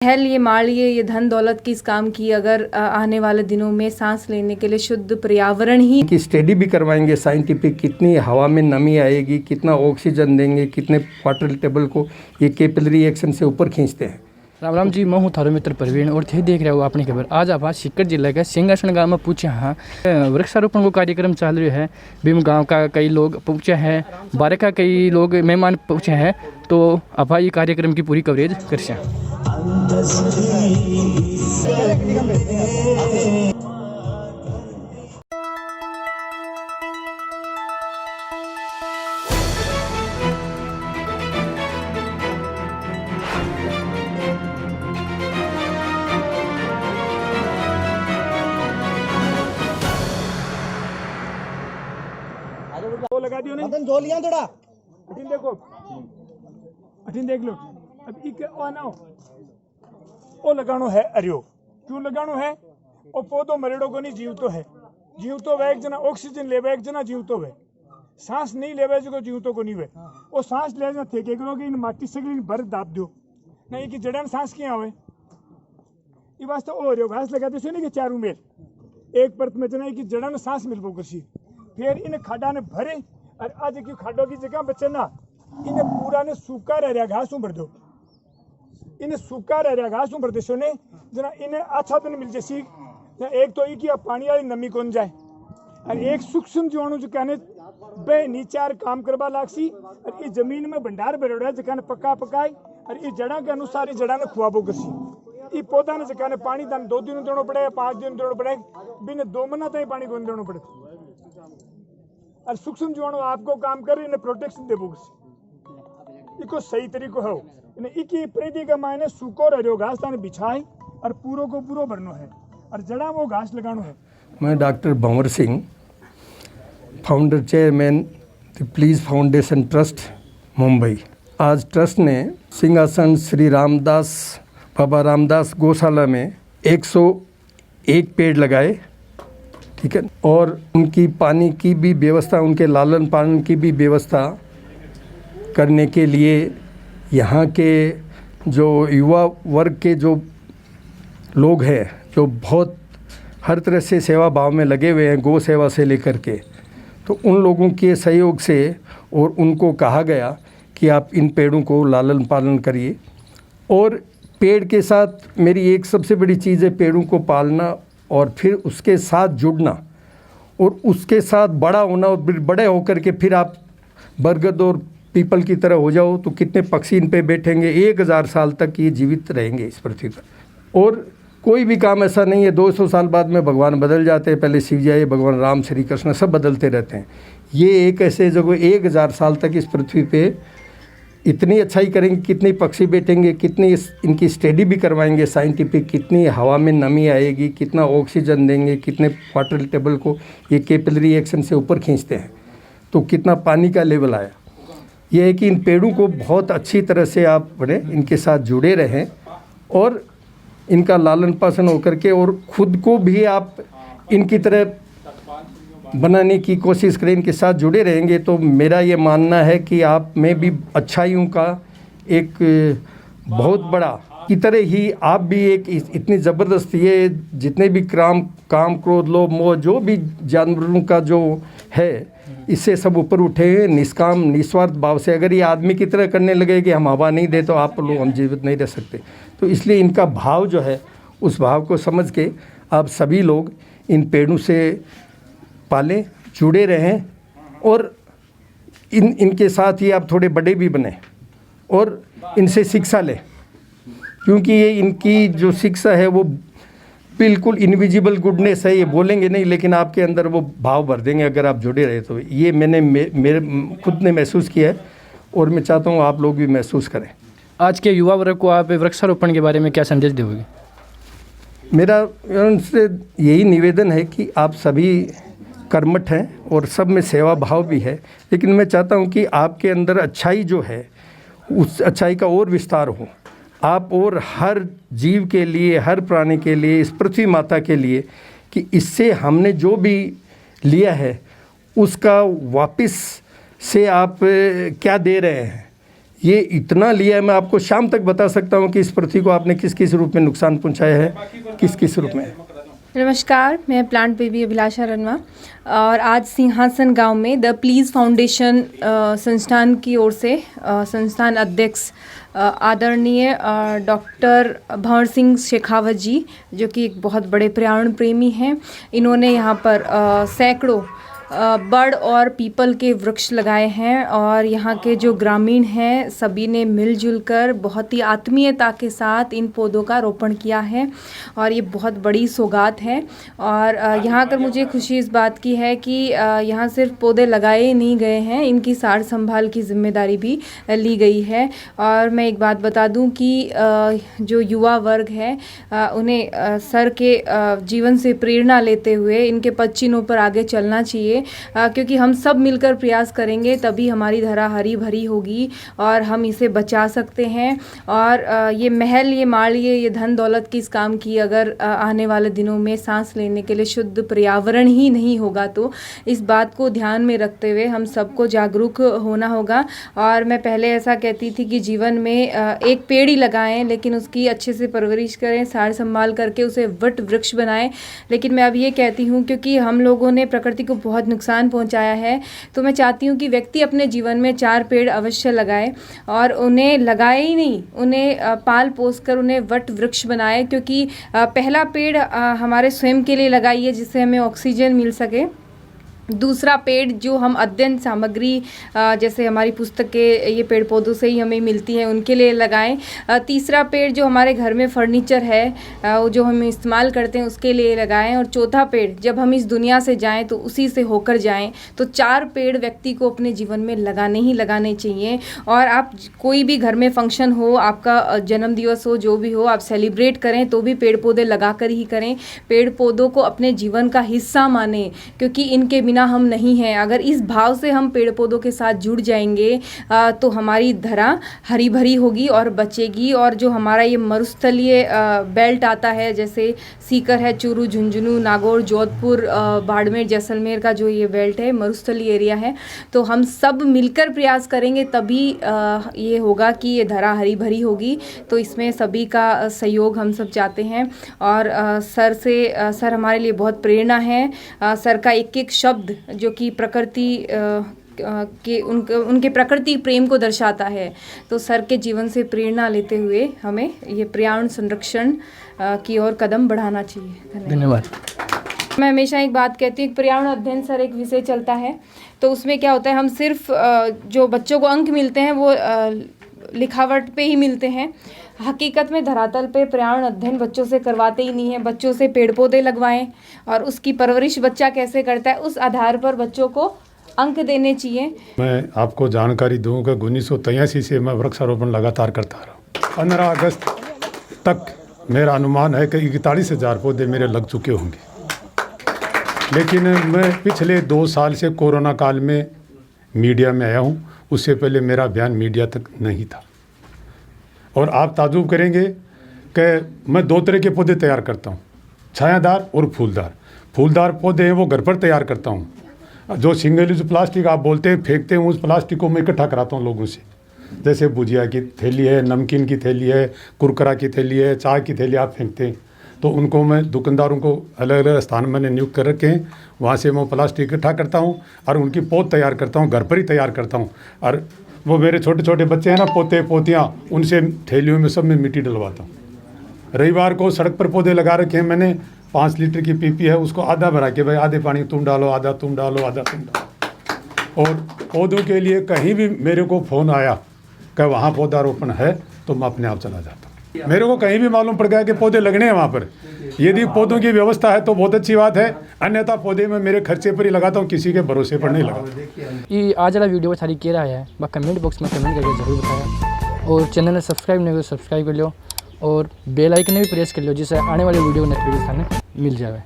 ये मालिए ये धन दौलत किस काम की अगर आने वाले दिनों में सांस लेने के लिए शुद्ध पर्यावरण ही की स्टडी भी करवाएंगे साइंटिफिक, कितनी हवा में नमी आएगी, कितना ऑक्सीजन देंगे, कितने वाटर टेबल को ये कैपिलरी एक्शन से ऊपर खींचते हैं। राम राम जी, मैं हूँ थारो मित्र प्रवीण और थे देख रहे हो अपनी खबर। आज आप सीकर जिले के सिंगासन गांव में पूछे हाँ वृक्षारोपण को कार्यक्रम चल रहा है। भीम गांव का कई लोग पूछे हैं, बारे का कई लोग मेहमान पूछे हैं, तो आप ये कार्यक्रम की पूरी कवरेज कर हैं। वो लगा दियो नहीं धो लिया थोड़ा अठीन देखो अठीन देख लो। अब एक आना ओ लगानो है अरियो क्यों लगानो है? ओ पौधो मरेड़ो को नहीं जीव तो है, जीव तो वह एक जना ऑक्सीजन लेवे, एक जना जीव तो वह सांस नहीं लेवे जो जीव तो को नहीं वे। ओ सांस ले जना थे करोगे इन माटी सगली भर दाब दो नहीं कि जड़न सांस किया आवे ये वास्ते ओ रियो घास लगा दे नहीं कि चारों मेल एक परत में जना कि जड़न सांस मिल पो कृषि फिर इन खाडा ने भरे और आज की खाडों की जगह बच्चे ना इन्हें पूरा ने सूखा रह घास भर दो, इन्हें सूखा रह घास भर दे ने जना इन्हें अच्छा दिन मिल जाए। एक तो ये पानी वाली नमी कौन जाए और एक सूक्ष्म जीवाणु जो कहने बे नीचार काम करवा लागसी और ये जमीन में भंडार भरेड़ो है जकाने पका पकाई और ये जड़ा के अनुसार जड़ा ने खुआबो करसी। ये पौधा ने जकाने पानी दान 2 दिन देना पड़े 5 दिन देना पड़े बिन 2 महीना तक पानी कौन देना पड़े और सूक्ष्म जीवाणु आपको काम कर इन्हें प्रोटेक्शन दे इको सही तरीको है इन्हें इकी प्रीति का मायने सूखो रहो घास ताने बिछाई और पूरो को पूरो भरनो है और जड़ा वो घास लगानो है। मैं doctor Bhanwar Singh, founder chairman the please foundation trust Mumbai. आज ट्रस्ट ने सिंहासन श्री रामदास बाबा रामदास गौशाला में 101 पेड़ लगाए, ठीक है, और उनकी पानी की भी व्यवस्था, उनके लालन पालन की भी व्यवस्था करने के लिए यहाँ के जो युवा वर्ग के जो लोग हैं जो बहुत हर तरह से सेवा भाव में लगे हुए हैं, गौ सेवा से लेकर के, तो उन लोगों के सहयोग से और उनको कहा गया कि आप इन पेड़ों को लालन पालन करिए। और पेड़ के साथ मेरी एक सबसे बड़ी चीज़ है पेड़ों को पालना और फिर उसके साथ जुड़ना और उसके साथ बड़ा होना और बड़े होकर के फिर आप बरगद और पीपल की तरह हो जाओ तो कितने पक्षी इन पे बैठेंगे, 1000 साल तक ये जीवित रहेंगे इस पृथ्वी पर। और कोई भी काम ऐसा नहीं है 200 साल बाद में भगवान बदल जाते हैं, पहले शिव जी आए, भगवान राम, श्री कृष्ण सब बदलते रहते हैं। ये एक ऐसे जगह 1000 साल तक इस पृथ्वी पे इतनी अच्छाई करेंगे, कितने पक्षी बैठेंगे, कितनी इनकी स्टडी भी करवाएंगे साइंटिफिक, कितनी हवा में नमी आएगी, कितना ऑक्सीजन देंगे, कितने वाटर टेबल को ये कैपिलरी एक्शन से ऊपर खींचते हैं, तो कितना पानी का लेवल आया। यह है कि इन पेड़ों को बहुत अच्छी तरह से आप बड़े इनके साथ जुड़े रहें और इनका लालन पालन होकर के और ख़ुद को भी आप इनकी तरह बनाने की कोशिश करें, इनके साथ जुड़े रहेंगे तो मेरा ये मानना है कि आप में भी अच्छाइयों का एक बहुत बड़ा की तरह ही आप भी एक इतनी ज़बरदस्त ये जितने भी काम क्रोध लोभ मोह जो भी जानवरों का जो है इससे सब ऊपर उठे, निष्काम निस्वार्थ भाव से। अगर ये आदमी की तरह करने लगे कि हम हवा नहीं दे तो आप लोग हम जीवित नहीं रह सकते, तो इसलिए इनका भाव जो है उस भाव को समझ के आप सभी लोग इन पेड़ों से पालें, जुड़े रहें और इनके साथ ही आप थोड़े बड़े भी बने और इनसे शिक्षा लें, क्योंकि ये इनकी जो शिक्षा है वो बिल्कुल इनविजिबल गुडनेस है, ये बोलेंगे नहीं लेकिन आपके अंदर वो भाव भर देंगे अगर आप जुड़े रहे तो। ये मैंने मेरे खुद ने महसूस किया है और मैं चाहता हूँ आप लोग भी महसूस करें। आज के युवा वर्ग को आप वृक्षारोपण के बारे में क्या संदेश दोगे? मेरा उनसे यही निवेदन है कि आप सभी कर्मठ हैं और सब में सेवा भाव भी है, लेकिन मैं चाहता हूँ कि आपके अंदर अच्छाई जो है उस अच्छाई का और विस्तार हो। आप और हर जीव के लिए, हर प्राणी के लिए, इस पृथ्वी माता के लिए कि इससे हमने जो भी लिया है उसका वापस से आप क्या दे रहे हैं, ये इतना लिया है, मैं आपको शाम तक बता सकता हूँ कि इस पृथ्वी को आपने किस किस रूप में नुकसान पहुँचाया है, किस किस रूप में। नमस्कार, मैं प्लांट बेबी अभिलाषा रनवा और आज सिंहासन गांव में द प्लीज़ फाउंडेशन संस्थान की ओर से संस्थान अध्यक्ष आदरणीय डॉक्टर भंवर सिंह शेखावत जी, जो कि एक बहुत बड़े पर्यावरण प्रेमी हैं, इन्होंने यहाँ पर सैकड़ों बड़ और पीपल के वृक्ष लगाए हैं और यहाँ के जो ग्रामीण हैं सभी ने मिलजुल कर बहुत ही आत्मीयता के साथ इन पौधों का रोपण किया है और ये बहुत बड़ी सौगात है। और यहाँ आकर मुझे खुशी इस बात की है कि यहाँ सिर्फ पौधे लगाए नहीं गए हैं, इनकी सार संभाल की जिम्मेदारी भी ली गई है। और मैं एक बात बता दूं कि जो युवा वर्ग है उन्हें सर के जीवन से प्रेरणा लेते हुए इनके पद चिन्हों पर आगे चलना चाहिए, क्योंकि हम सब मिलकर प्रयास करेंगे तभी हमारी धरा हरी भरी होगी और हम इसे बचा सकते हैं। और ये महल, ये माल, ये धन दौलत किस काम की अगर आने वाले दिनों में सांस लेने के लिए शुद्ध पर्यावरण ही नहीं होगा, तो इस बात को ध्यान में रखते हुए हम सबको जागरूक होना होगा। और मैं पहले ऐसा कहती थी कि जीवन में एक पेड़ ही लगाएं, लेकिन उसकी अच्छे से परवरिश करें, सार संभाल करके उसे वट वृक्ष बनाएं। लेकिन मैं अब ये कहती हूँ, क्योंकि हम लोगों ने प्रकृति को बहुत नुकसान पहुंचाया है, तो मैं चाहती हूं कि व्यक्ति अपने जीवन में 4 पेड़ अवश्य लगाए और उन्हें लगाए ही नहीं, उन्हें पाल पोस कर उन्हें वट वृक्ष बनाए। क्योंकि पहला पेड़ हमारे स्वयं के लिए लगाइए जिससे हमें ऑक्सीजन मिल सके। दूसरा पेड़ जो हम अध्ययन सामग्री जैसे हमारी पुस्तकें ये पेड़ पौधों से ही हमें मिलती हैं, उनके लिए लगाएं। तीसरा पेड़ जो हमारे घर में फर्नीचर है जो हम इस्तेमाल करते हैं उसके लिए लगाएं। और चौथा पेड़ जब हम इस दुनिया से जाएं तो उसी से होकर जाएं। तो 4 पेड़ व्यक्ति को अपने जीवन में लगाने ही लगाने चाहिए। और आप कोई भी घर में फंक्शन हो, आपका जन्मदिवस हो, जो भी हो, आप सेलिब्रेट करें तो भी पेड़ पौधे लगा कर ही करें। पेड़ पौधों को अपने जीवन का हिस्सा माने, क्योंकि इनके बिना हम नहीं हैं। अगर इस भाव से हम पेड़ पौधों के साथ जुड़ जाएंगे तो हमारी धरा हरी भरी होगी और बचेगी। और जो हमारा ये मरुस्थलीय बेल्ट आता है, जैसे सीकर है, चूरू, झुंझुनू, नागौर, जोधपुर, बाड़मेर, जैसलमेर का जो ये बेल्ट है, मरुस्थलीय एरिया है, तो हम सब मिलकर प्रयास करेंगे तभी ये होगा कि ये धरा हरी भरी होगी। तो इसमें सभी का सहयोग हम सब चाहते हैं। और सर हमारे लिए बहुत प्रेरणा है। सर का एक एक शब्द जो कि प्रकृति के उनके प्रकृति प्रेम को दर्शाता है। तो सर के जीवन से प्रेरणा लेते हुए हमें ये पर्यावरण संरक्षण की ओर कदम बढ़ाना चाहिए। धन्यवाद। मैं हमेशा एक बात कहती हूँ, पर्यावरण अध्ययन सर एक विषय चलता है, तो उसमें क्या होता है, हम सिर्फ जो बच्चों को अंक मिलते हैं वो लिखावट पे ही मिलते हैं। हकीकत में धरातल पे पर्यावरण अध्ययन बच्चों से करवाते ही नहीं है। बच्चों से पेड़ पौधे लगवाएं और उसकी परवरिश बच्चा कैसे करता है उस आधार पर बच्चों को अंक देने चाहिए। मैं आपको जानकारी दूँ कि 1983 से मैं वृक्षारोपण लगातार करता रहा। 15 अगस्त तक मेरा अनुमान है कि 41,000 पौधे मेरे लग चुके होंगे। लेकिन मैं पिछले 2 साल से कोरोना काल में मीडिया में आया हूँ, उससे पहले मेरा बयान मीडिया तक नहीं था। और आप ताजुब करेंगे कि मैं 2 तरह के पौधे तैयार करता हूँ, छायादार और फूलदार। फूलदार पौधे हैं वो घर पर तैयार करता हूँ। जो सिंगल यूज प्लास्टिक आप बोलते हैं फेंकते हैं, उस प्लास्टिक को मैं इकट्ठा कराता हूँ लोगों से। जैसे भुजिया की थैली है, नमकीन की थैली है, कुरकुरा की थैली है, चाय की थैली आप फेंकते हैं, तो उनको मैं दुकानदारों को अलग अलग स्थान मैंने नियुक्त कर रखे हैं। वहाँ से मैं प्लास्टिक इकट्ठा करता हूँ और उनकी पौध तैयार करता हूँ, घर पर ही तैयार करता हूँ। और वो मेरे छोटे छोटे बच्चे हैं ना, पोते पोतियाँ, उनसे थैलियों में सब में मिट्टी डलवाता हूँ। रविवार को सड़क पर पौधे लगा रखे हैं मैंने, 5 लीटर की पीपी है, उसको आधा भरा के भाई आधे पानी तुम डालो, आधा तुम डालो, आधा तुम डालो। और पौधों के लिए कहीं भी मेरे को फ़ोन आया कि वहाँ पौधारोपण है तो मैं अपने आप चला जाता हूँ। मेरे को कहीं भी मालूम पड़ गया कि पौधे लगने हैं वहाँ पर, यदि पौधों की व्यवस्था है तो बहुत अच्छी बात है, अन्यथा पौधे में मेरे खर्चे पर ही लगाता हूँ, किसी के भरोसे पर नहीं लगाता। ये आज वाला वीडियो सारी कह रहा है, बस कमेंट बॉक्स में कमेंट करके ज़रूर बताया। और चैनल ने सब्सक्राइब नहीं करो सब्सक्राइब कर लो और बेल आइकन भी प्रेस कर लो, जिससे आने वाले वीडियो नोटिफिकेशन मिल जाए।